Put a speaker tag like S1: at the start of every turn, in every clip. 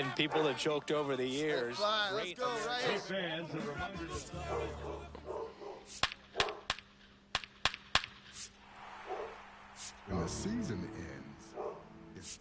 S1: and people that choked over the years.
S2: Fine, let's go, right?
S3: Hey fans, a reminder to
S2: When the season ends, it's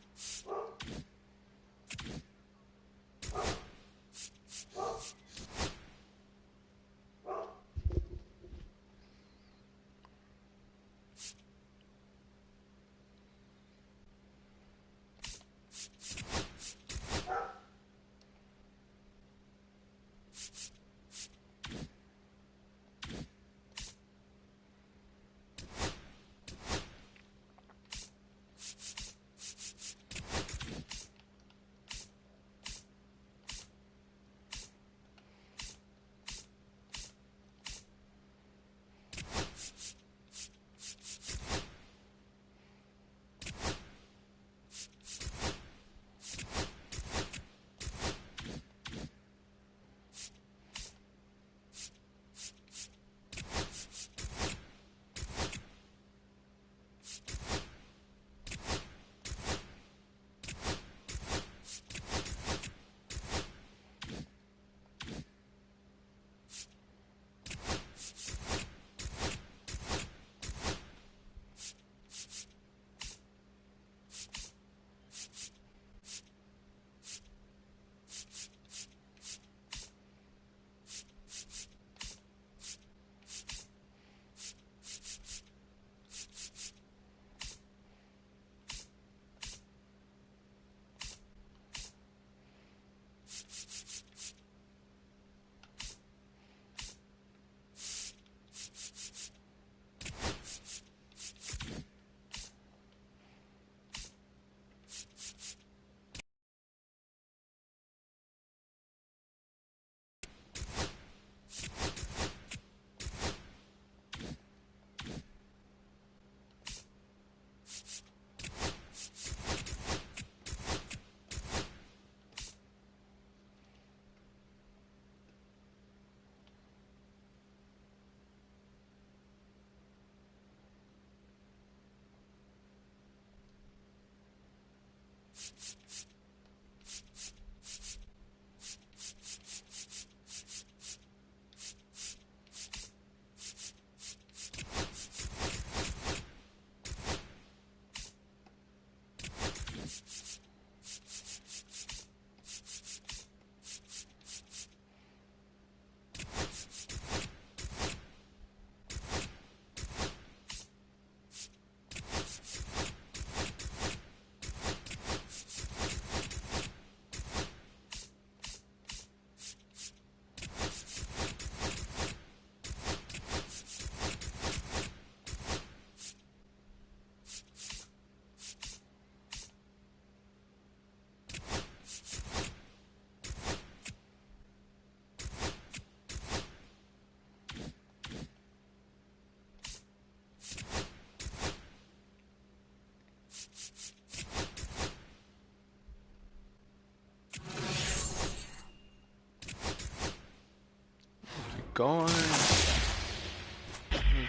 S4: going.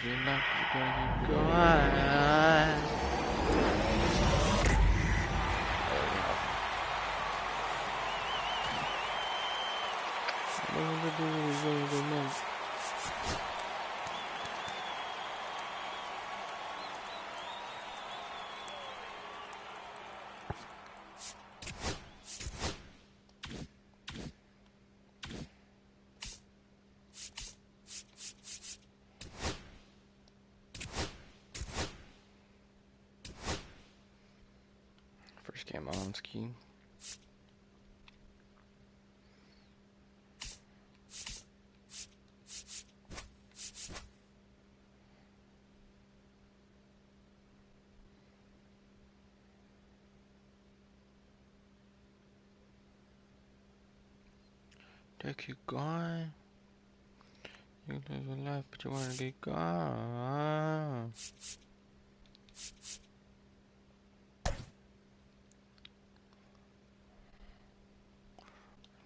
S4: You're not gonna keep going. First game Mlbski. Take you gone. You live a life, but you wanna be gone.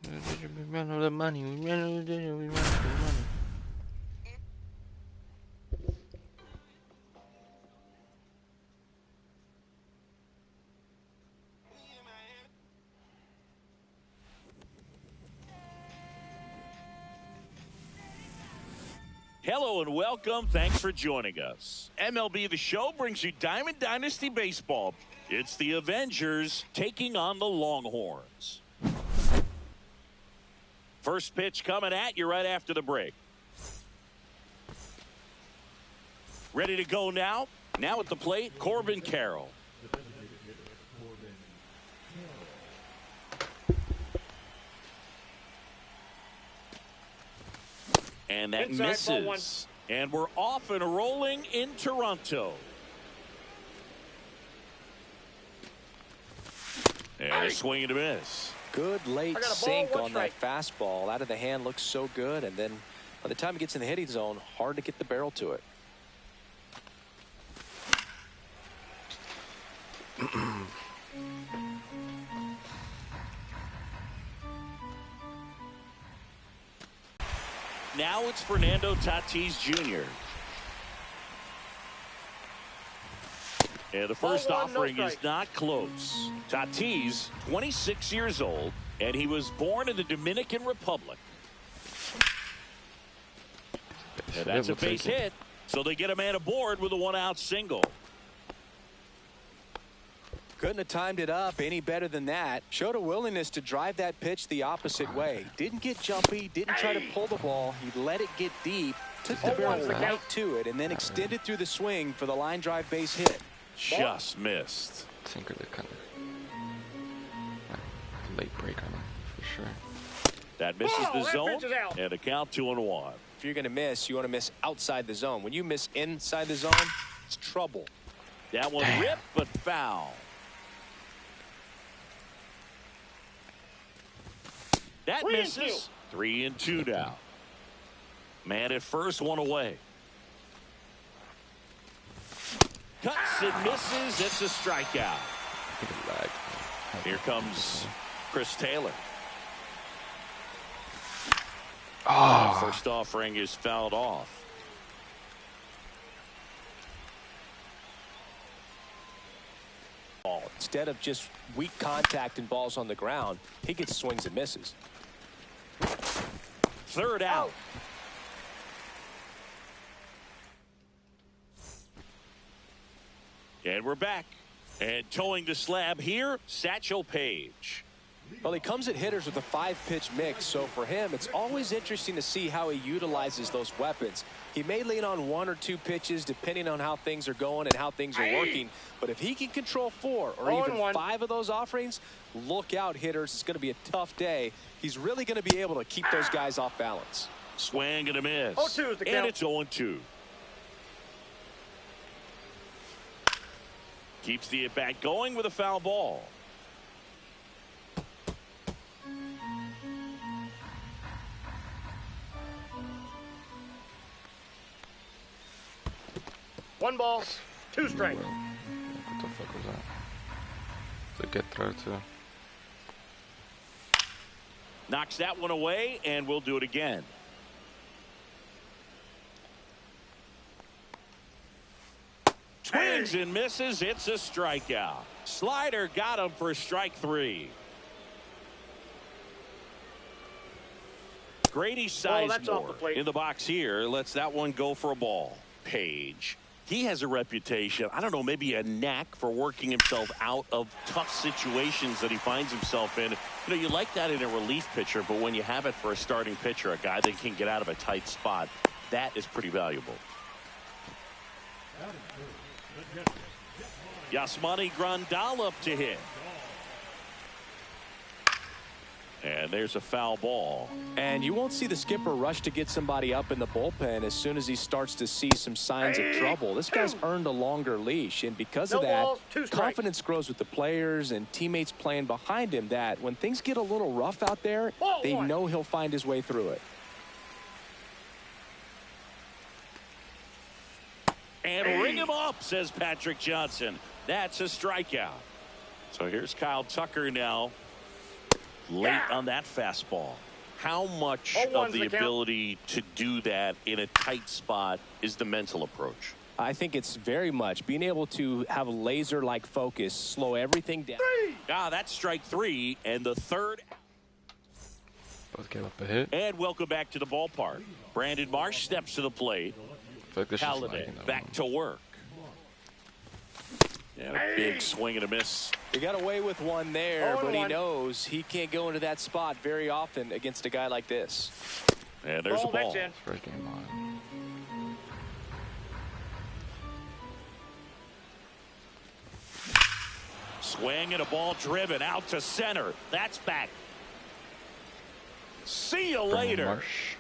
S4: We ran out of money. We ran out of money. We ran out of money.
S5: Hello and welcome. Thanks for joining us. MLB The Show brings you Diamond Dynasty Baseball. It's the Avengers taking on the Longhorns. First pitch coming at you right after the break. Ready to go now? Now at the plate, Corbin Carroll. And that misses. And we're off and rolling in Toronto. And a swing and a miss.
S1: Good late sink on that fastball. Out of the hand, looks so good. And then by the time it gets in the hitting zone, hard to get the barrel to it.
S5: Now it's Fernando Tatis Jr. And the first offering is not close. Tatis, 26 years old, and he was born in the Dominican Republic. And that's a base hit, so they get a man aboard with a one-out single.
S1: Couldn't have timed it up any better than that. Showed a willingness to drive that pitch the opposite way. Didn't get jumpy, didn't try to pull the ball. He let it get deep, took the barrel right to it, and then extended through the swing for the line drive base hit.
S5: Just missed.
S4: Sinker the kind of late break on him for sure.
S5: That misses the zone, and a count 2-1.
S1: If you're going to miss, you want to miss outside the zone. When you miss inside the zone, it's trouble.
S5: That one ripped, but foul. That misses. 3-2 now. Man at first, one away. Cuts and misses. It's a strikeout. Here comes Chris Taylor.
S4: Oh.
S5: First offering is fouled off.
S1: Instead of just weak contact and balls on the ground, he gets swings and misses.
S5: Third out. And we're back. And towing the slab here, Satchel Paige.
S1: Well, he comes at hitters with a 5-pitch mix, so for him, it's always interesting to see how he utilizes those weapons. He may lean on 1 or 2 pitches depending on how things are going and how things are working, but if he can control 4 or even 5 of those offerings, look out, hitters. It's going to be a tough day. He's really going to be able to keep those guys off balance.
S5: Swing and a miss.
S3: 0-2 is the count.
S5: And it's 0-2. Keeps the at-bat going with a foul ball.
S3: One ball, 2 strikes.
S4: What the fuck was that? The get throw too.
S5: Knocks that one away, and we'll do it again. Swings and misses. It's a strikeout. Slider got him for strike 3. Grady Sizemore in the box here. Lets that one go for a ball. Page. He has a reputation, I don't know, maybe a knack for working himself out of tough situations that he finds himself in. You know, you like that in a relief pitcher, but when you have it for a starting pitcher, a guy that can get out of a tight spot, that is pretty valuable. Yasmani Grandal up to hit. And there's a foul ball.
S1: And you won't see the skipper rush to get somebody up in the bullpen as soon as he starts to see some signs of trouble. This guy's earned a longer leash, and because of that, confidence grows with the players and teammates playing behind him, that when things get a little rough out there, they know he'll find his way through it.
S5: And ring him up, says Patrick Johnson. That's a strikeout. So here's Kyle Tucker now. Late on that fastball. How much of the ability to do that in a tight spot is the mental approach?
S1: I think it's very much being able to have a laser-like focus, slow everything down.
S5: That's strike 3, and the third.
S4: Both gave up a hit.
S5: And welcome back to the ballpark. Brandon Marsh steps to the plate. Halliday back to work. And a big swing and a miss.
S1: He got away with one there, but he knows he can't go into that spot very often against a guy like this.
S5: And there's a ball.
S4: First game on.
S5: Swing and a ball driven out to center. That's back. See you later.
S4: Marsh.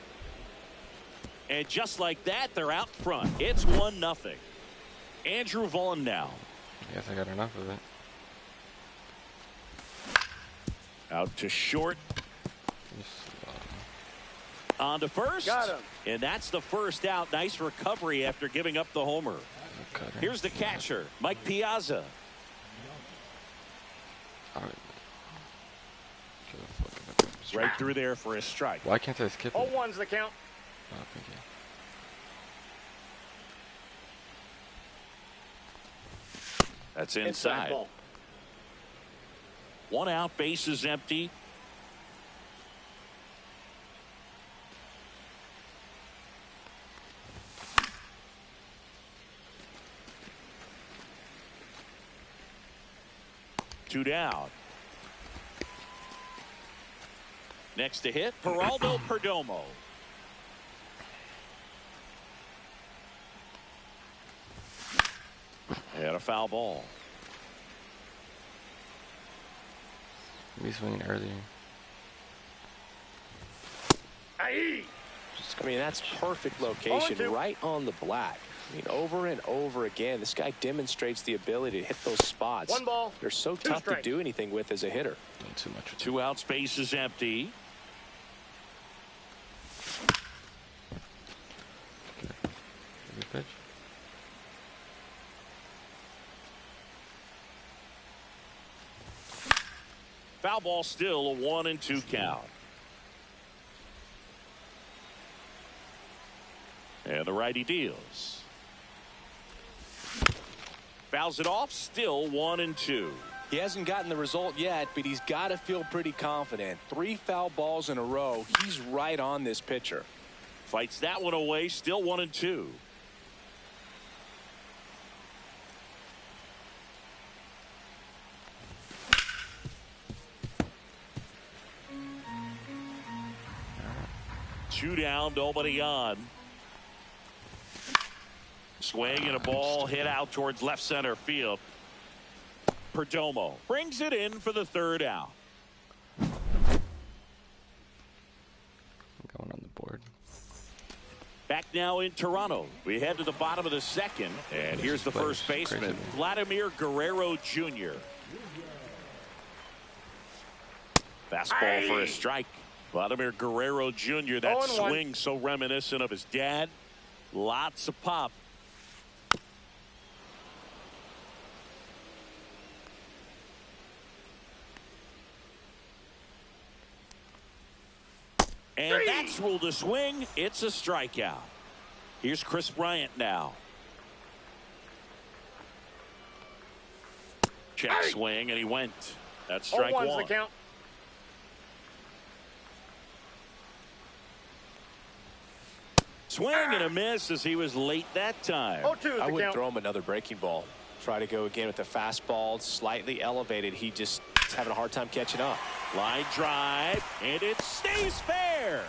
S5: And just like that, they're out front. It's 1-0. Andrew Vaughn now.
S4: I guess I got enough of it.
S5: Out to short. On to first.
S3: Got him.
S5: And that's the first out. Nice recovery after giving up the homer. Here's the catcher, Mike Piazza. Right through there for a strike.
S4: Why can't I skip it?
S3: 0-1's the count.
S4: Oh, thank you.
S5: That's inside.
S3: Ball.
S5: 1 out, base is empty. Two down. Next to hit, Geraldo Perdomo. And a foul ball.
S4: Maybe swinging earlier.
S3: Aye.
S1: I mean, that's perfect location, right on the black. I mean, over and over again, this guy demonstrates the ability to hit those spots.
S3: 1 ball.
S1: They're so tough to do anything with as a hitter.
S4: Not too much.
S5: 2 out, space is empty.
S4: Good pitch.
S5: Foul ball, still a 1-2 count. And the righty deals. Fouls it off, still 1-2.
S1: He hasn't gotten the result yet, but he's got to feel pretty confident. 3 foul balls in a row. He's right on this pitcher.
S5: Fights that one away, still 1-2. Two down, nobody on. Swing and a ball hit out towards left center field. Perdomo brings it in for the 3rd out.
S4: Going on the board.
S5: Back now in Toronto. We head to the bottom of the 2nd. And here's the first baseman, Vladimir Guerrero Jr. Fastball for a strike. Vladimir Guerrero Jr. That swing so reminiscent of his dad. Lots of pop. And that's ruled a swing. It's a strikeout. Here's Chris Bryant now. Check swing, and he went. That's strike 1.
S3: The count.
S5: Swing and a miss as he was late that time.
S3: 0-2
S1: I would throw him another breaking ball. Try to go again with the fastball, slightly elevated. He just is having a hard time catching up.
S5: Line drive, and it stays fair.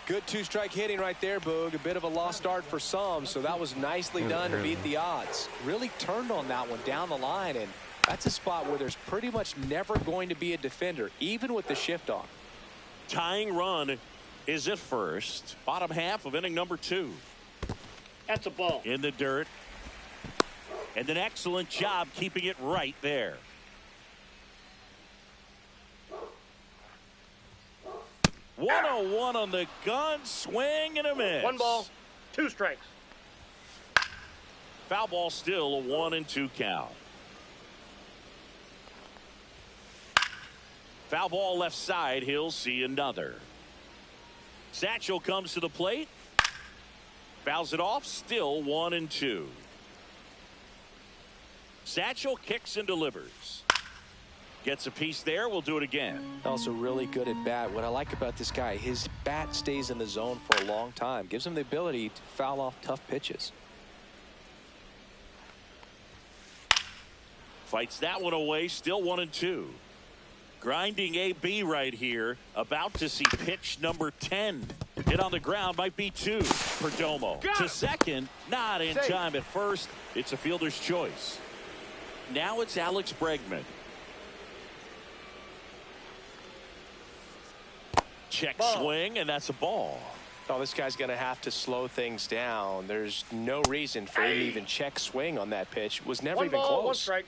S1: Good 2-strike hitting right there, Boog. A bit of a lost start for some, so that was nicely done to beat the odds. Really turned on that one down the line, and that's a spot where there's pretty much never going to be a defender, even with the shift on.
S5: Tying run is at first. Bottom half of inning number 2.
S3: That's a ball.
S5: In the dirt. And an excellent job keeping it right there. One-on-one on the gun, swing and a miss.
S3: 1 ball, 2 strikes.
S5: Foul ball, still a 1-2 count. Foul ball left side, he'll see another. Satchel comes to the plate. Fouls it off, still 1-2. Satchel kicks and delivers. Gets a piece there. We'll do it again.
S1: Also really good at bat. What I like about this guy, his bat stays in the zone for a long time. Gives him the ability to foul off tough pitches.
S5: Fights that one away. Still 1-2. Grinding AB right here. About to see pitch number 10. Hit on the ground. Might be 2. Perdomo to second. Not in time at first. It's a fielder's choice. Now it's Alex Bregman. Check swing, and that's a ball.
S1: Oh, this guy's going to have to slow things down. There's no reason for him to even check swing on that pitch. Was never even close.
S3: 1 strike.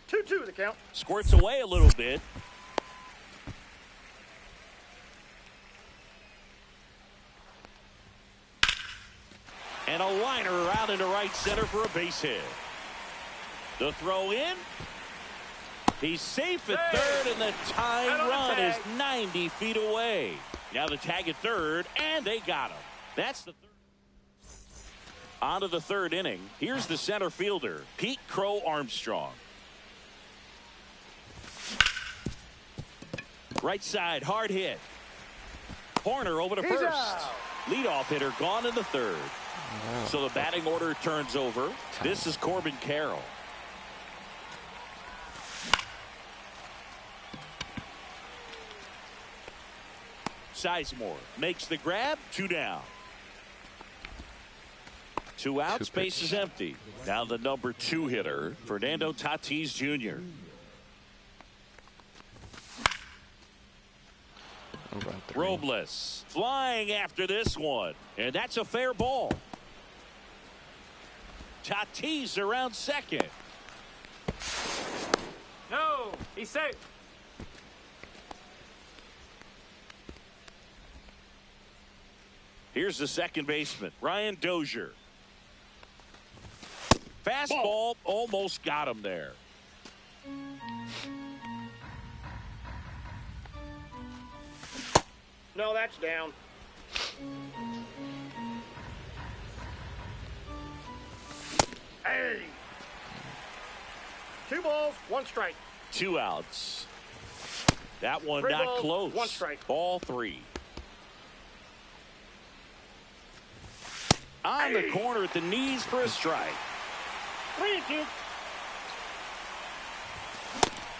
S3: Two the count.
S5: Squirts away a little bit. And a liner out into right center for a base hit. The throw in. He's safe at third, and the tying run is 90 feet away. Now the tag at third, and they got him. That's the third. On to the third inning. Here's the center fielder, Pete Crow Armstrong. Right side, hard hit. Horner over to first. Leadoff hitter gone in the third.
S4: Wow.
S5: So the batting order turns over. This is Corbin Carroll. Sizemore makes the grab. 2 down. 2 outs. Base is empty. Now the number 2 hitter, Fernando Tatis Jr. Robles flying after this one, and that's a fair ball. Tatis around second.
S3: No, he's safe.
S5: Here's the second baseman, Ryan Dozier. Fastball almost got him there.
S3: No, that's down. Hey. 2 balls, 1 strike.
S5: 2 outs. That one
S3: 3
S5: not
S3: balls,
S5: close.
S3: 1 strike.
S5: Ball 3. On the corner at the knees for a strike.
S3: 3-2.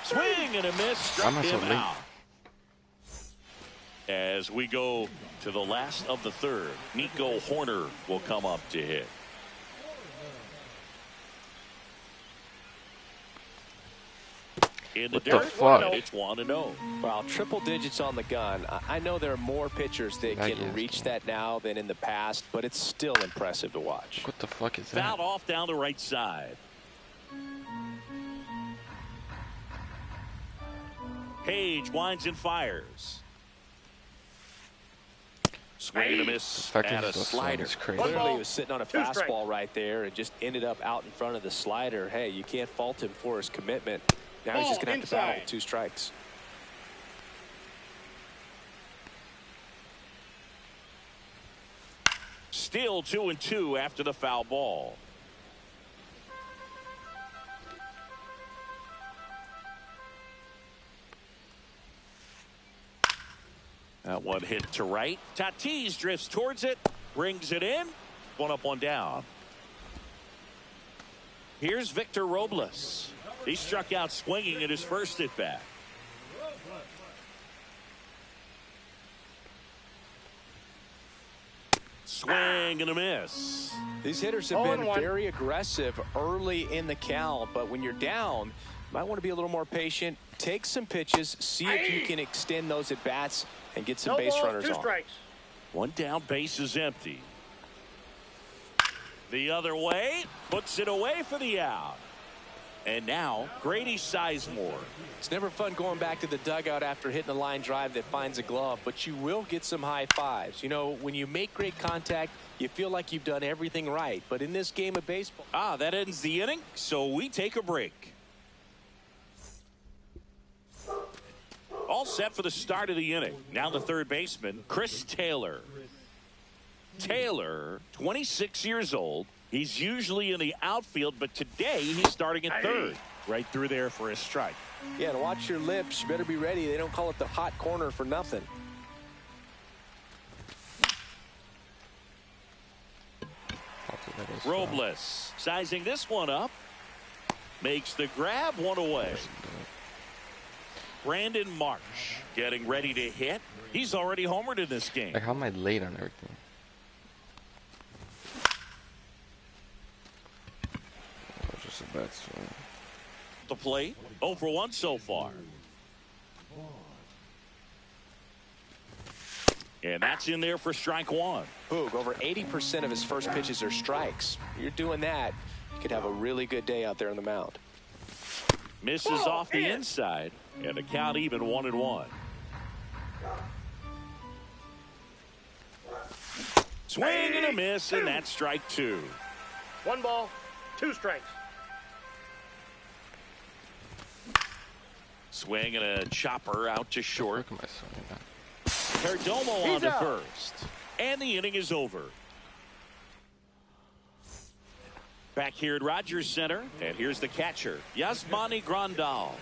S5: Swing and a miss. Struck him out. As we go to the last of the third, Nico Horner will come up to hit. In the dirt, it's 1-0.
S1: Wow, triple digits on the gun. I know there are more pitchers that can reach that now than in the past, but it's still impressive to watch.
S4: What the fuck is that?
S5: Fouled off down the right side. Page winds and fires. Swing and a miss at a slider.
S1: Clearly he was sitting on a fastball right there and just ended up out in front of the slider. Hey, you can't fault him for his commitment. Now he's just going to have to battle with 2 strikes.
S5: Still 2-2 after the foul ball. That one hit to right. Tatis drifts towards it, brings it in. 1 up, 1 down. Here's Victor Robles. He struck out swinging in his first at bat. Swing and a miss.
S1: These hitters have been very aggressive early in the count, but when you're down, you might want to be a little more patient. Take some pitches, see if you can extend those at bats and get some base runners on.
S3: 2 strikes.
S5: 1 down, base is empty. The other way, puts it away for the out. And now Grady Sizemore.
S1: It's never fun going back to the dugout after hitting a line drive that finds a glove, but you will get some high fives. You know, when you make great contact, you feel like you've done everything right. But in this game of baseball,
S5: that ends the inning, so we take a break. All set for the start of the inning. Now the third baseman, Chris Taylor. Taylor, 26 years old. He's usually in the outfield, but today he's starting at third.
S6: Right through there for a strike.
S1: Yeah, and watch your lips. You better be ready. They don't call it the hot corner for nothing.
S5: Robles sizing this one up. Makes the grab, one away. Brandon Marsh getting ready to hit. He's already homered in this game.
S4: Like, how am I late on everything? Just a bad swing.
S5: The plate, 0 for 1 so far. And that's in there for strike one.
S1: Boog, over 80% of his first pitches are strikes. You're doing that, you could have a really good day out there on the mound.
S5: Misses off the inside, and the count even 1-1. Swing and a miss, and that's strike two.
S3: 1 ball, 2 strikes.
S5: Swing and a chopper out to short.
S4: Look at my swing.
S5: Perdomo on to
S3: out.
S5: first. And the inning is over. Back here at Rogers Center, and here's the catcher, Yasmani Grandal.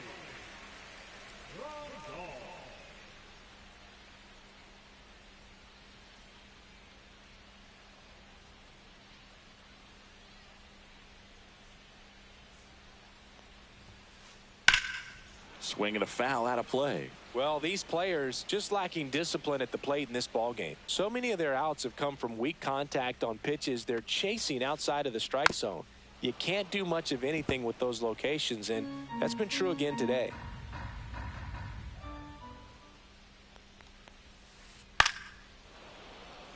S5: Swing and a foul out of play.
S1: Well, these players just lacking discipline at the plate in this ball game. So many of their outs have come from weak contact on pitches they're chasing outside of the strike zone. You can't do much of anything with those locations, and that's been true again today.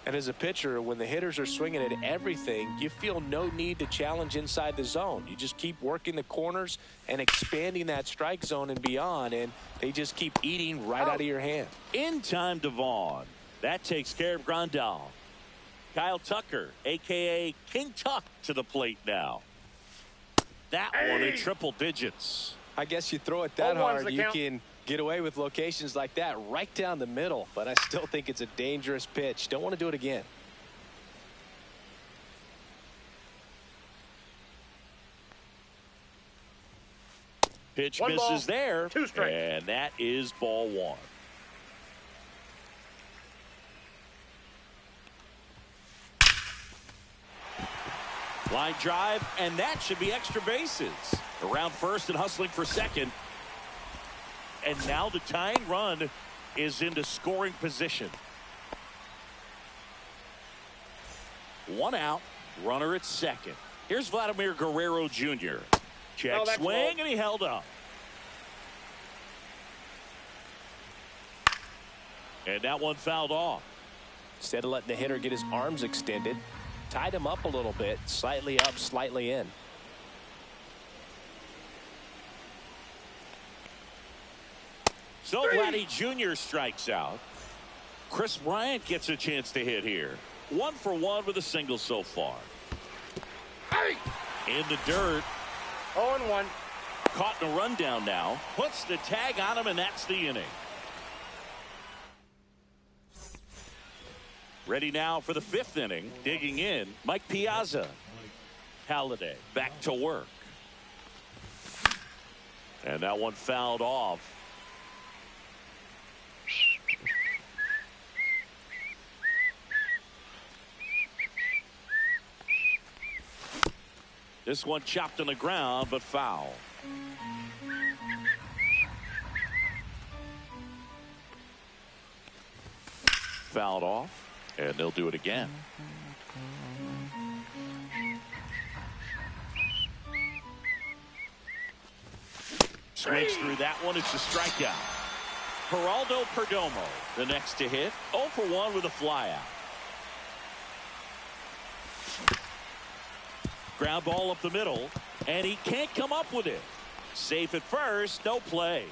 S1: And as a pitcher, when the hitters are swinging at everything, you feel no need to challenge inside the zone. You just keep working the corners and expanding that strike zone and beyond, and they just keep eating right out of your hand.
S5: In time to Vaughn. That takes care of Grandal. Kyle Tucker, a.k.a. King Tuck, to the plate now. That one in triple digits.
S1: I guess you throw it that
S3: 0-1's
S1: hard,
S3: the
S1: you
S3: count.
S1: can get away with locations like that right down the middle, but I still think it's a dangerous pitch. Don't want to do it again.
S5: Pitch
S3: 1
S5: misses
S3: ball,
S5: there,
S3: 2 strikes.
S5: and that is ball one. Line drive, and that should be extra bases. Around first and hustling for second. And now the tying run is into scoring position. 1 out, runner at second. Here's Vladimir Guerrero Jr. Check
S3: that's
S5: swing,
S3: low.
S5: and he held up. And that one fouled off.
S1: Instead of letting the hitter get his arms extended, tied him up a little bit, slightly up, slightly in.
S5: So Vladdy Jr. strikes out. Chris Bryant gets a chance to hit here. 1 for 1 with a single so far. In the dirt.
S3: 0-1.
S5: Caught in a rundown now. Puts the tag on him, and that's the inning. Ready now for the 5th inning. Digging in, Mike Piazza. Halladay back to work. And that one fouled off. This one chopped on the ground, but foul. Fouled off, and they'll do it again. Swings through that one. It's a strikeout. Geraldo Perdomo, the next to hit. 0 for 1 with a flyout. Ground ball up the middle, and he can't come up with it. Safe at first, no play.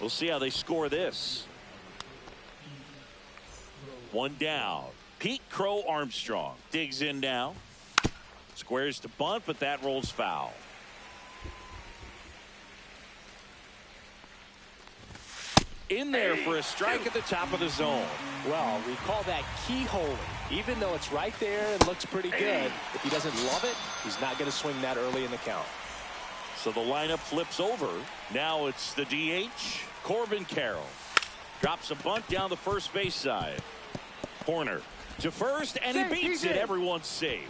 S5: We'll see how they score this. 1 down. Pete Crow Armstrong digs in now. Squares to bunt, but that rolls foul. in there for a strike at the top of the zone.
S1: Well, we call that keyholing. Even though it's right there and looks pretty good, if he doesn't love it, he's not going to swing that early in the count.
S5: So the lineup flips over. Now it's the DH, Corbin Carroll. Drops a bunt down the first base side. Corner to first, and he beats it. Everyone's safe.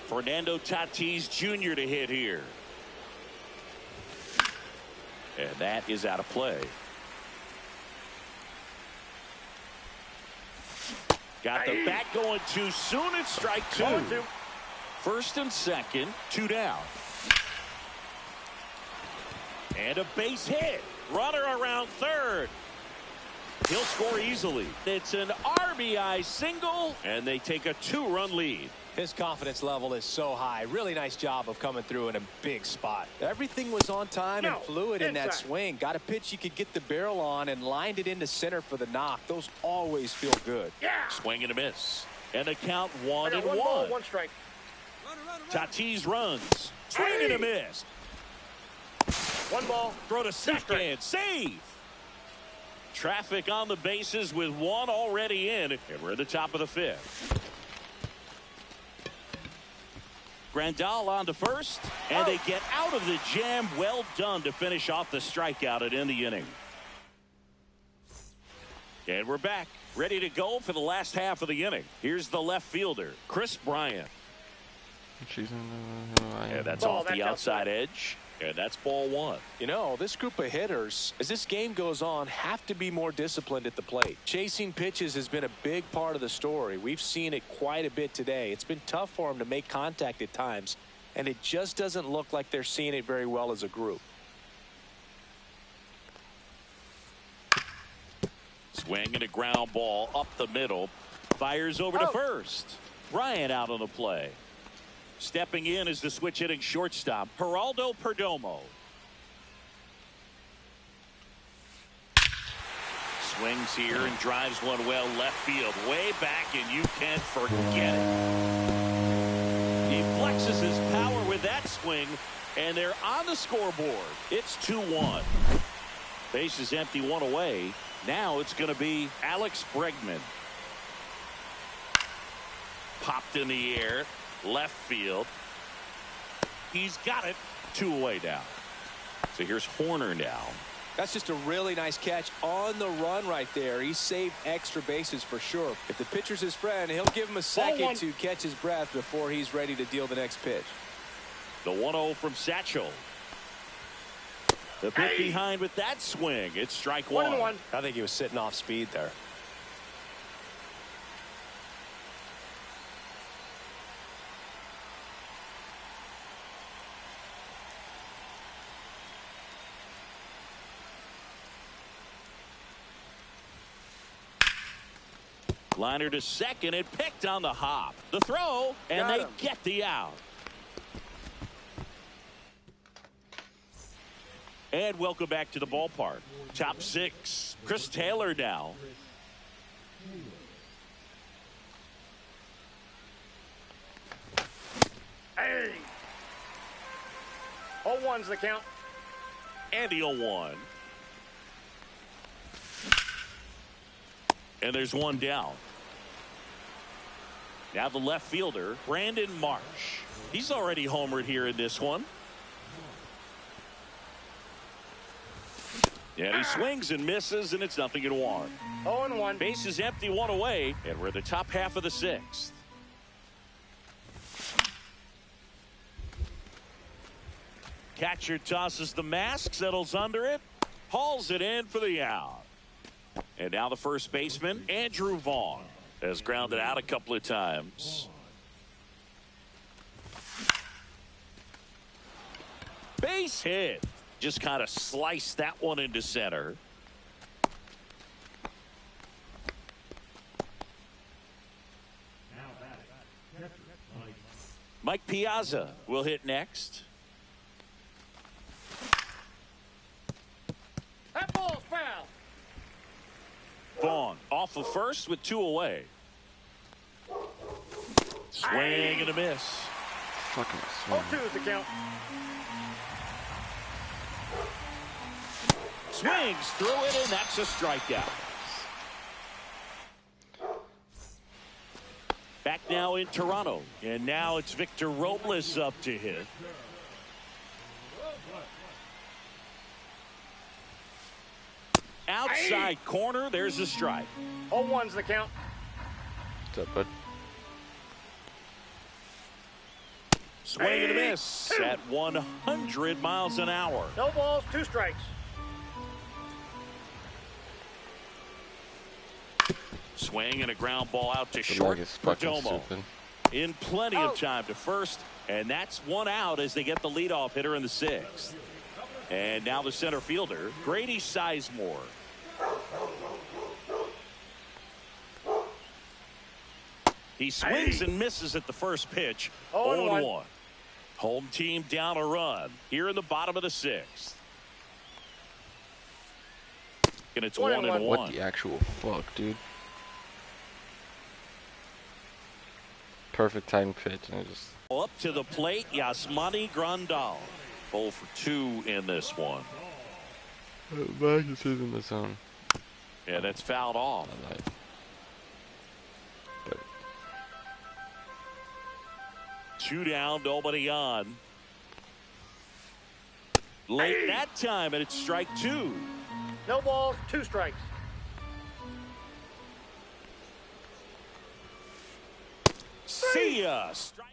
S5: Fernando Tatis Jr. to hit here. And that is out of play. Got the bat going too soon. It's strike two. First and second, 2 down. And a base hit. Runner around third. He'll score easily. It's an RBI single, and they take a 2-run lead.
S1: His confidence level is so high. Really nice job of coming through in a big spot. Everything was on time and fluid in that swing. Got a pitch you could get the barrel on and lined it into center for the knock. Those always feel good.
S5: Swing and a miss. And the count 1-1.
S3: One ball, 1 strike.
S5: Tatis runs. Swing and a miss.
S3: 1 ball.
S5: Throw to second. Save. Traffic on the bases with 1 already in. And we're at the top of the 5th. Grandal on to first, and they get out of the jam. Well done to finish off the strikeout and end the inning. And we're back, ready to go for the last half of the inning. Here's the left fielder, Chris Bryant. And that's off the outside edge. And that's ball 1.
S1: You know, this group of hitters, as this game goes on, have to be more disciplined at the plate. Chasing pitches has been a big part of the story. We've seen it quite a bit today. It's been tough for them to make contact at times, and it just doesn't look like they're seeing it very well as a group.
S5: Swing and a ground ball up the middle. Fires over to first. Bryant out on the play. Stepping in is the switch hitting shortstop, Geraldo Perdomo. Swings here and drives one well left field, way back, and you can't forget it. He flexes his power with that swing, and they're on the scoreboard. It's 2-1. Base is empty, 1 away. Now it's going to be Alex Bregman. Popped in the air. Left field. He's got it. 2 away now. So here's Horner now.
S1: That's just a really nice catch on the run right there. He saved extra bases for sure. If the pitcher's his friend, he'll give him a second to catch his breath before he's ready to deal the next pitch.
S5: The 1-0 from Satchel. The pitch behind with that swing. It's strike 1.
S3: 1-1.
S1: I think he was sitting off speed there.
S5: Liner to second and picked on the hop. The throw, and they get the out. And welcome back to the ballpark. Top 6. Chris Taylor now.
S3: Hey! 0-1's the count.
S5: And the 0-1. And there's 1 down. Now the left fielder, Brandon Marsh. He's already homered here in this one. Yeah, he swings and misses, and it's 0-1.
S3: 0-1.
S5: Base is empty, 1 away, and we're at the top half of the 6th. Catcher tosses the mask, settles under it, hauls it in for the out. And now the first baseman, Andrew Vaughn, has grounded out a couple of times. Base hit. Just kind of sliced that one into center. Mike Piazza will hit next.
S3: That ball's foul.
S5: Vaughn off of first with 2 away. Swing and a miss.
S4: Fucking swing.
S3: 0-2 is the count.
S5: Swings through it, and that's a strikeout. Back now in Toronto, and now it's Victor Robles up to hit. Outside corner, there's a strike.
S3: 0-1's the count.
S4: What's up, bud?
S5: Swing and a miss at 100 miles an hour.
S3: No balls, 2 strikes.
S5: Swing and a ground ball out to
S4: The
S5: short
S4: leg is
S5: for
S4: fucking
S5: Domo.
S4: stupid.
S5: In plenty of time to first, and that's 1 out as they get the leadoff hitter in the 6th. And now the center fielder, Grady Sizemore. He swings and misses at the first pitch. 0-1. Home team down a run here in the bottom of the 6th. And it's 1-1.
S4: What the actual fuck, dude? Perfect time pitch, and it just
S5: Up to the plate, Yasmani Grandal. 0 for 2 in this one.
S4: back is in the zone.
S5: Yeah, that's fouled off.
S4: But
S5: 2 down, nobody on. Late that time, and it's strike 2.
S3: No balls, 2 strikes.
S5: See ya. Strike.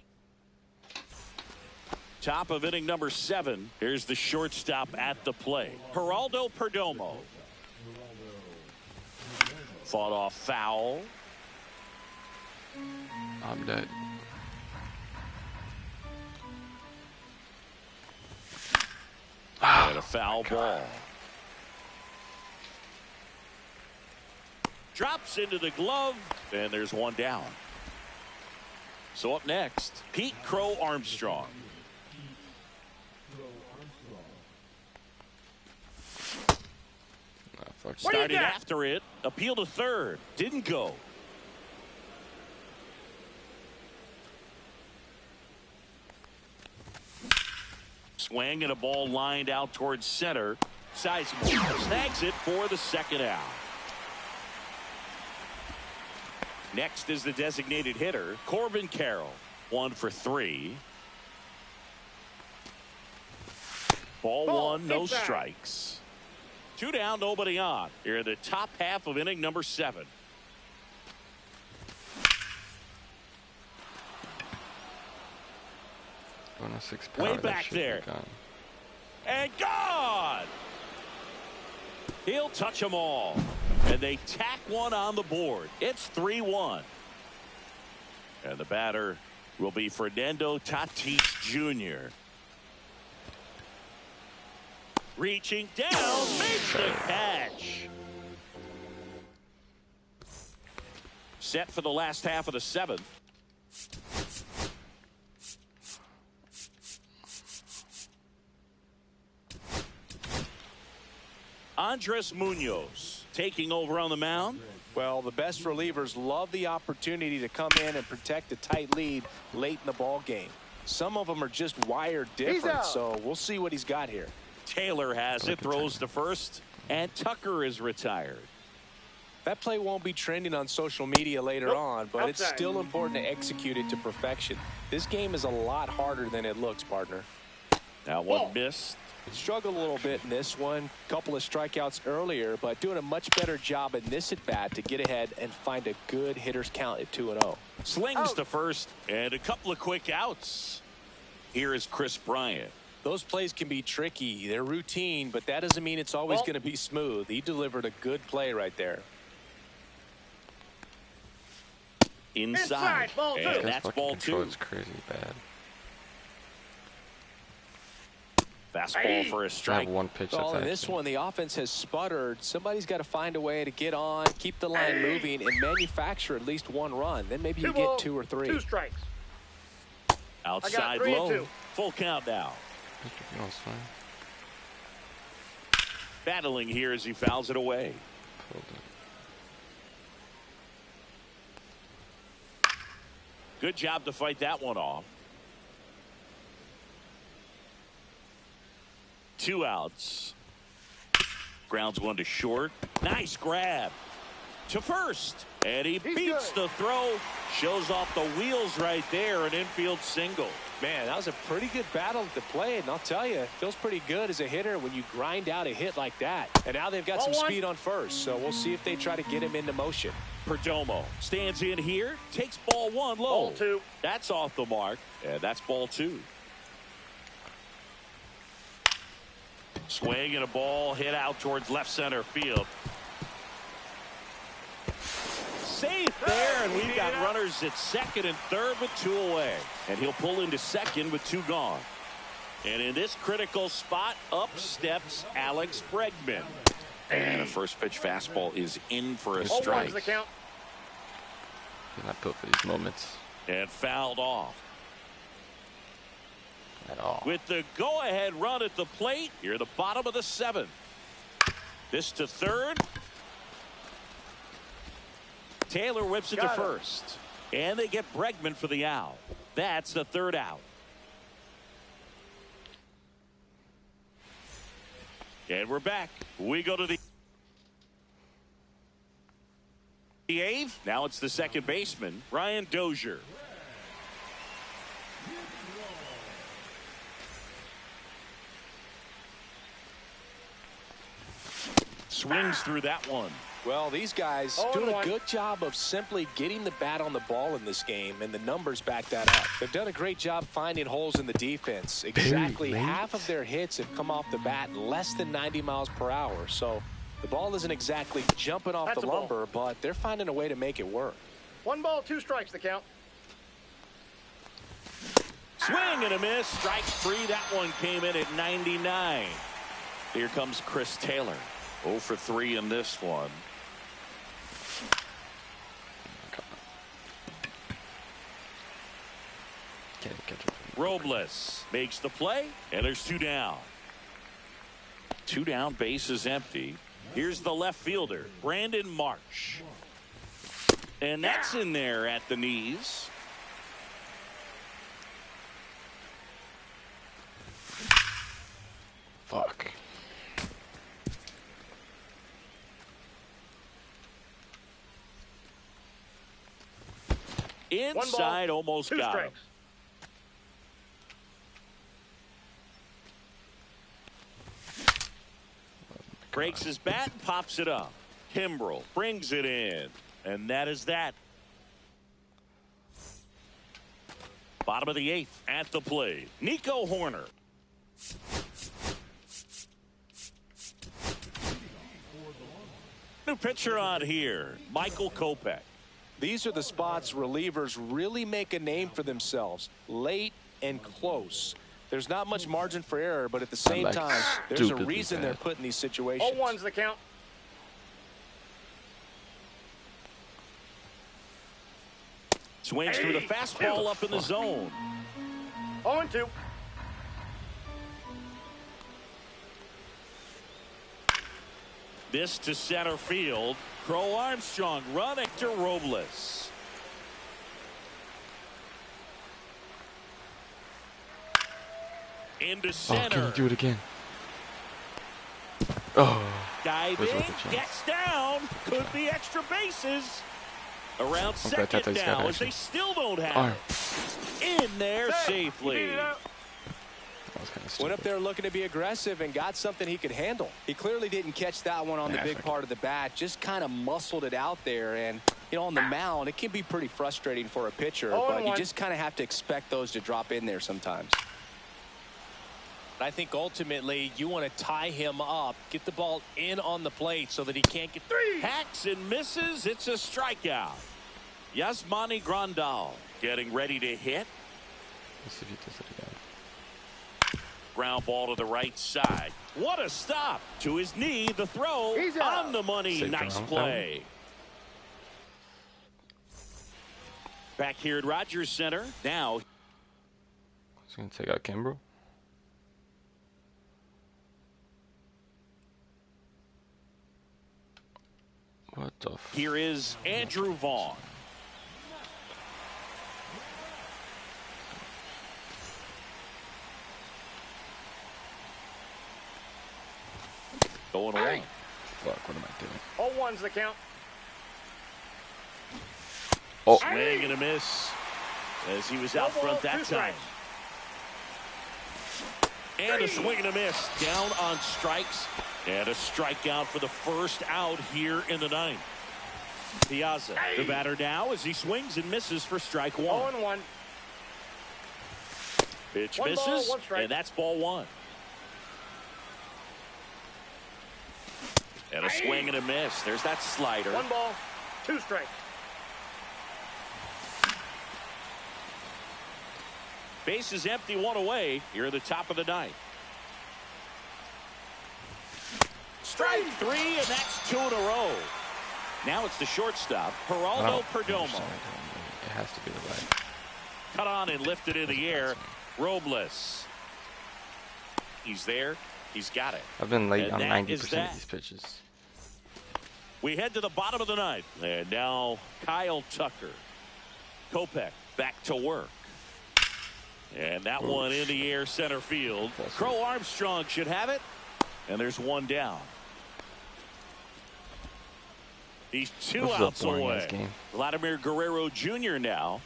S5: Top of inning number 7. Here's the shortstop at the plate, Geraldo Perdomo. Fought off foul.
S4: I'm dead.
S5: And a foul ball. Drops into the glove, and there's 1 down. So up next, Pete Crow Armstrong.
S4: Fuck.
S5: Started after it. Appeal to third. Didn't go. Swing and a ball lined out towards center. Sizemore snags it for the 2nd out. Next is the designated hitter, Corbin Carroll. 1 for 3. Ball 1, no strikes. 2 down, nobody on. Here in the top half of inning number 7.
S4: Going to 6 power.
S5: Way
S4: that
S5: back
S4: should be
S5: there.
S4: gone.
S5: And gone! He'll touch them all. And they tack 1 on the board. It's 3-1. And the batter will be Fernando Tatis Jr. Reaching down, makes the catch. Set for the last half of the 7th. Andres Munoz taking over on the mound.
S1: Well, the best relievers love the opportunity to come in and protect a tight lead late in the ball game. Some of them are just wired different, so we'll see what he's got here.
S5: Taylor has it, throws to first, and Tucker is retired.
S1: That play won't be trending on social media later on, but it's still important to execute it to perfection. This game is a lot harder than it looks, partner.
S5: That one missed.
S1: Struggled a little bit in this one. Couple of strikeouts earlier, but doing a much better job in this at-bat to get ahead and find a good hitter's count at 2-0.
S5: Slings to first, and a couple of quick outs. Here is Chris Bryant.
S1: Those plays can be tricky. They're routine, but that doesn't mean it's always going to be smooth. He delivered a good play right there.
S5: Inside,
S3: ball 2.
S5: And that's ball 2.
S4: It's crazy bad.
S5: Fastball for a
S4: I
S5: strike.
S4: have 1 pitch.
S1: Well,
S4: That's
S1: in this
S4: actually-
S1: one, the offense has sputtered. Somebody's got to find a way to get on, keep the line moving, and manufacture at least 1 run. Then maybe you get 2 or 3.
S3: 2 strikes.
S5: Outside
S3: 3 and
S5: low.
S3: 2.
S5: Full count now.
S4: No, it's fine.
S5: Battling here as he fouls it away.
S4: Pulled it.
S5: Good job to fight that one off. 2 outs. Grounds one to short. Nice grab to first. And he beats the throw. Shows off the wheels right there. An infield single.
S1: Man, that was a pretty good battle to play, and I'll tell you, it feels pretty good as a hitter when you grind out a hit like that. And now they've got some speed on first, so we'll see if they try to get him into motion.
S5: Perdomo stands in here, takes ball one low.
S3: Ball two.
S5: That's off the mark, and that's ball two. Swing and a ball hit out towards left center field. Safe there, and we've got runners at second and third with two away. And he'll pull into second with two gone. And in this critical spot, up steps Alex Bregman. And a first pitch fastball is in for a strike.
S3: The count.
S4: You're not built for these moments
S5: And fouled off.
S4: at all.
S5: With the go-ahead run at the plate, here the bottom of the seventh. This to third. Taylor whips it to first. And they get Bregman for the out. That's the third out. And we're back. We go to the eighth. Now it's the second baseman, Ryan Dozier. Swings through that one.
S1: Well, these guys doing a good job of simply getting the bat on the ball in this game, and the numbers back that up. They've done a great job finding holes in the defense. Exactly half of their hits have come off the bat less than 90 miles per hour. So the ball isn't exactly jumping off the lumber, but they're finding a way to make it work.
S3: 1 ball, 2 strikes the count.
S5: Swing and a miss. Strike three. That one came in at 99. Here comes Chris Taylor. 0 for 3 in this one. Robles makes the play, and there's two down. Two down, base is empty. Here's the left fielder, Brandon Marsh. And that's in there at the knees.
S4: Fuck.
S5: Inside, almost got him. Breaks his bat and pops it up. Kimbrel brings it in. And that is that. Bottom of the eighth at the plate. Nico Horner. New pitcher on here. Michael Kopech.
S1: These are the spots relievers really make a name for themselves. Late and close. There's not much margin for error, but at the same time, there's a reason they're put in these situations.
S3: 0-1's the count.
S5: Swings through the fastball up in the zone.
S3: 0-2.
S5: This to center field. Crow Armstrong running to Robles. Into center.
S4: Oh, can you do it again? Oh.
S5: Diving, gets down. Could be extra bases. Around second now as they still don't have it. In there safely.
S1: Went up there looking to be aggressive and got something he could handle. He clearly didn't catch that one on the big part of the bat. Just kind of muscled it out there. And, you know, on the mound, it can be pretty frustrating for a pitcher. But you just kind of have to expect those to drop in there sometimes. I think ultimately you want to tie him up, get the ball in on the plate so that he can't get three.
S5: Hacks and misses. It's a strikeout. Yasmani Grandal getting ready to hit.
S4: Let's see if he does it again.
S5: Ground ball to the right side. What a stop. To his knee. The throw on the money.
S4: Safe
S5: nice
S4: ground.
S5: play. Back here at Rogers Center. Now.
S4: He's going to take out Kimbrel. What the f...
S5: Here is Andrew Vaughn. Going away.
S4: Fuck, what am I doing?
S3: 0-1's the count.
S4: Oh.
S5: Swing and a miss as he was out front that time. And a swing and a miss. Down on strikes. And a strikeout for the first out here in the ninth. Piazza, the batter now as he swings and misses for strike one.
S3: 0-1.
S5: Pitch
S3: One ball,
S5: misses,
S3: one strike.
S5: and that's ball one. And a swing and a miss. There's that slider.
S3: 1 ball, 2 strikes.
S5: Base is empty, 1 away. Here at the top of the ninth. Strike 3, and that's 2 in a row. Now it's the shortstop, Geraldo Perdomo.
S4: It has to be the right.
S5: Cut on and lifted in the air. Robles. He's there. He's got it.
S4: I've been late
S5: And
S4: on
S5: that
S4: 90%
S5: is that.
S4: of these pitches.
S5: We head to the bottom of the ninth. And now Kyle Tucker. Kopech back to work. And that one in the air center field. Crow Armstrong should have it. And there's one down. He's 2 outs away. Vladimir Guerrero Jr. now.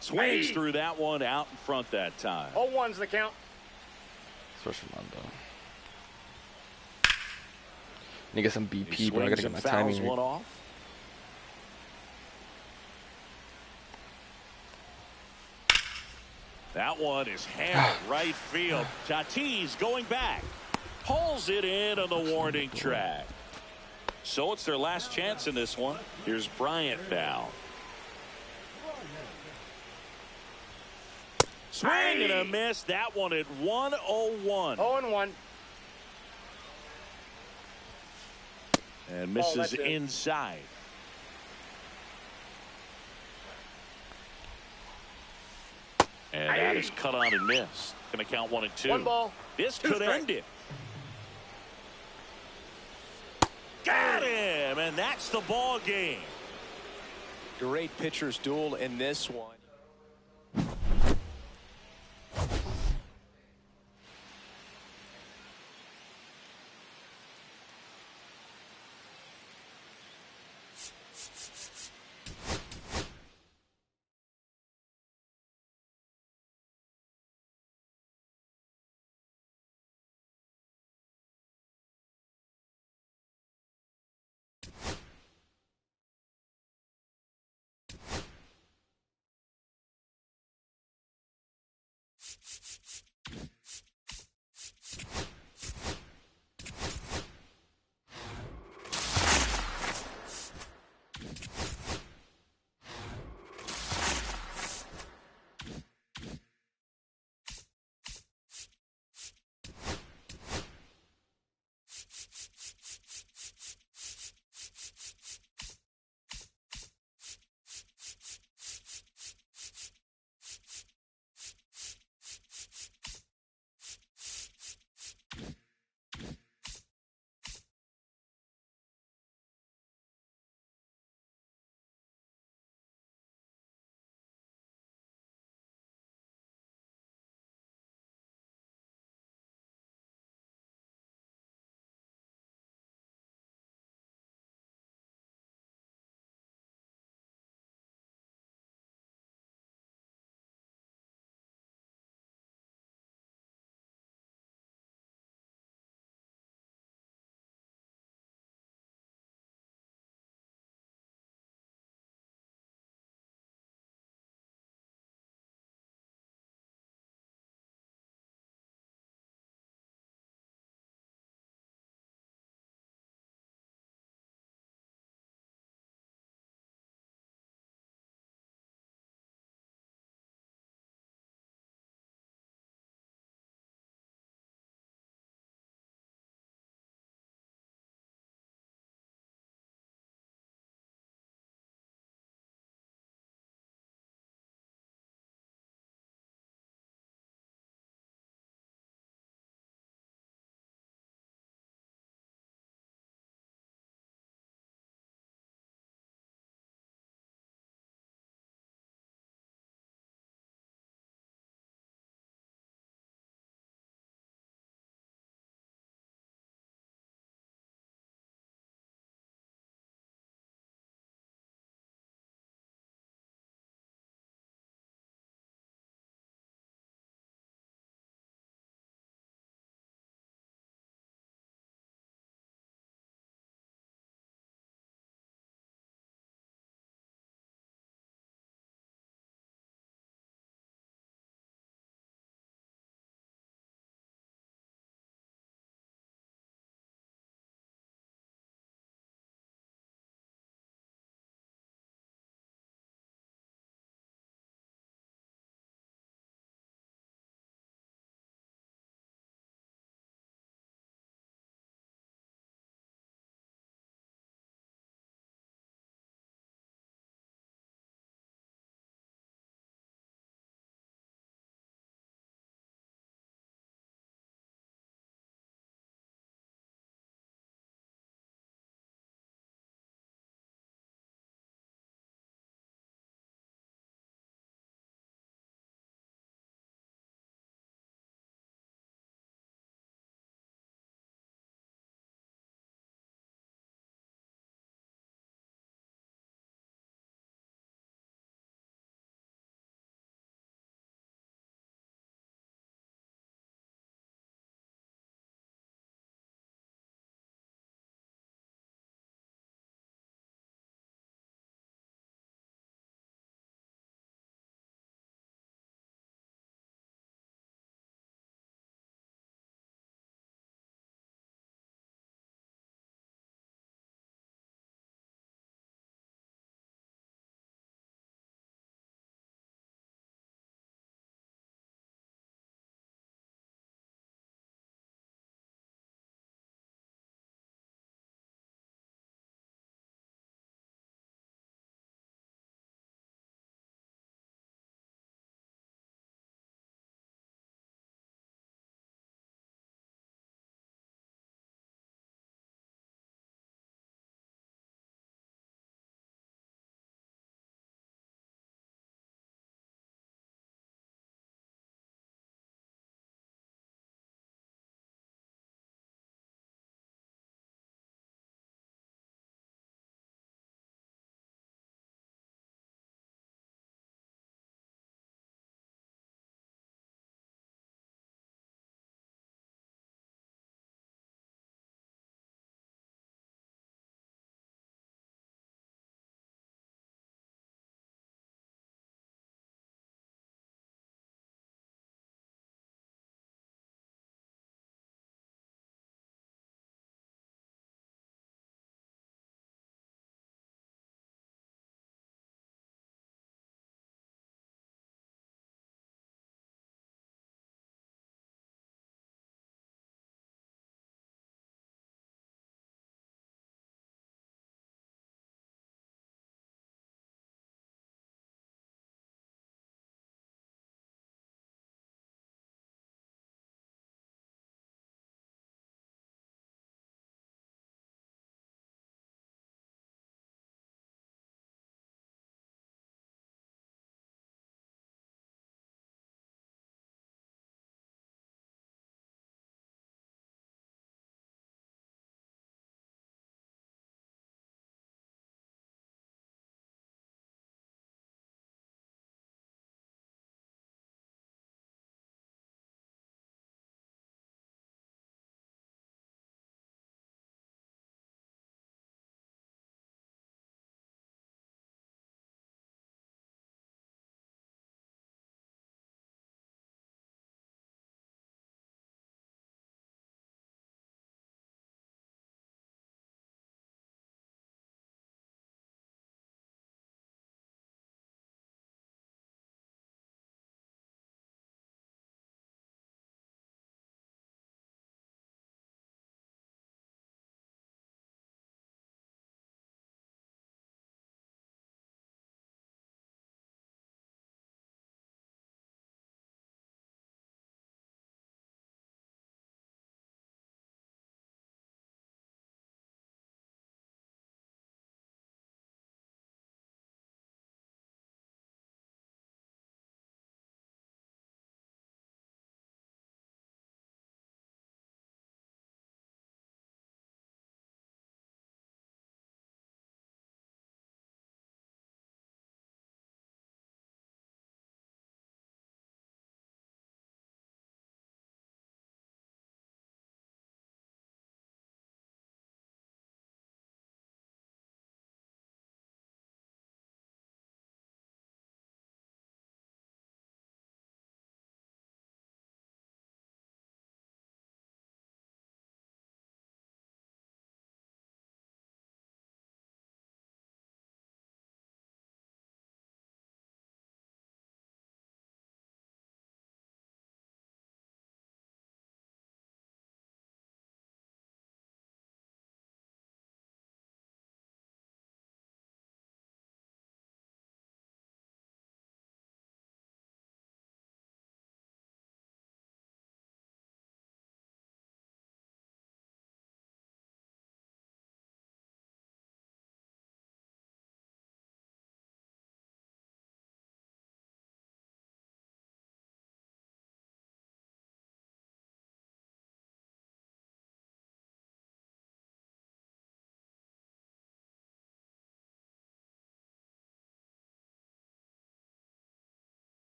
S5: Swings through that one out in front that time.
S3: 0-1's the count.
S4: Especially Rondo. Need to get some BP, but I gotta get my timing.
S5: One off. That one is hammered right field. Tatis going back. Pulls it in on the warning track. So it's their last chance in this one. Here's Bryant now. Swing and a miss. That one at 1-0-1.
S3: 0-1.
S5: And misses inside. And that is cut on and missed. Going to count 1 and 2.
S3: 1 ball.
S5: This
S3: 2
S5: could
S3: strikes.
S5: end it. Got him, and that's the ball game.
S1: Great pitchers duel in this one.